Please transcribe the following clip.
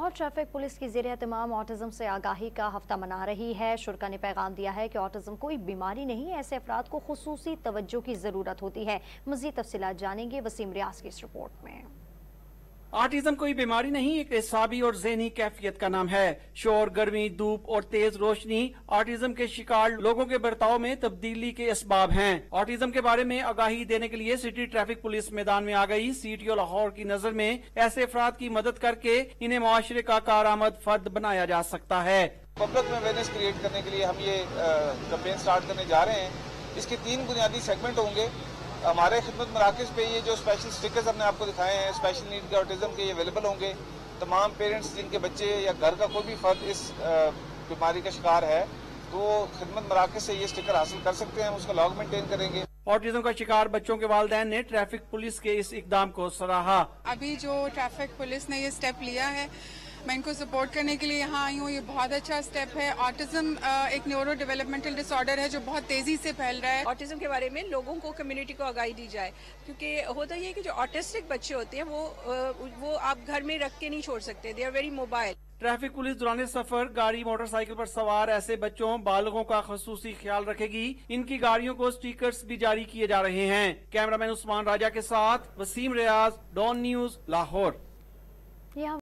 Lahore traffic police کی زیر اہتمام آٹزم سے آگاہی کا ہفتہ منا رہی ہے۔ شرکا نے پیغام دیا ہے کہ آٹزم کوئی بیماری نہیں، ایسے افراد کو خصوصی توجہ کی ضرورت ہوتی ہے۔ مزید تفصیلات جانیں گے وسیم ریاض کی اس رپورٹ میں۔ آٹزم کوئی بیماری نہیں، ایک اعصابی اور ذہنی کیفیت کا نام ہے۔ شور، گرمی، دھوپ اور تیز روشنی آٹزم کے شکار لوگوں کے برتاؤ میں تبدیلی کے اسباب ہیں۔ آٹزم کے بارے میں آگاہی دینے کے لیے سٹی ٹریفک پولیس میدان میں آ گئی۔ سی ٹی او لاہور کی نظر میں ایسے افراد کی مدد کر کے انہیں معاشرے کا کارآمد فرد بنایا جا سکتا ہے۔ پبلک میں اویئرنیس کریٹ کرنے کے لیے ہم یہ کیمپین سٹارٹ کرنے جا رہے ہیں۔ اس کے 3 بنیادی سیگمنٹ ہوں گے۔ ہمارے خدمت مراکز پہ یہ جو اسپیشل سٹکرز ہم نے آپ کو دکھائے ہیں اسپیشل نیڈ کے آٹزم کے، یہ اویلیبل ہوں گے۔ تمام پیرنٹس جن کے بچے یا گھر کا کوئی بھی فرد اس بیماری کا شکار ہے تو وہ خدمت مراکز سے یہ سٹکر حاصل کر سکتے ہیں، ہم اس کا لاگ مینٹین کریں گے۔ آٹزم کا شکار بچوں کے والدین نے ٹریفک پولیس کے اس اقدام کو سراہا۔ ابھی جو ٹریفک پولیس نے یہ سٹیپ لیا ہے، میں ان کو سپورٹ کرنے کے لیے یہاں آئی ہوں۔ یہ بہت اچھا سٹیپ ہے۔ آٹزم ایک نیورو ڈیولپمنٹل ڈس آرڈر ہے جو بہت تیزی سے پھیل رہا ہے۔ آٹزم کے بارے میں لوگوں کو، کمیونٹی کو آگاہی دی جائے، کیونکہ ہوتا یہ ہے کہ جو آٹسٹک بچے ہوتے ہیں وہ آپ گھر میں رکھ کے نہیں چھوڑ سکتے، they are very mobile. Traffic police دوران سفر گاڑی، موٹر سائیکل پر سوار ایسے بچوں، بالغوں کا خصوصی خیال رکھے گی۔ ان کی گاڑیوں کو سٹیکرز بھی جاری کیے جا رہے ہیں۔ کیمرہ مین عثمان راجہ کے ساتھ وسیم ریاض، ڈان نیوز، لاہور۔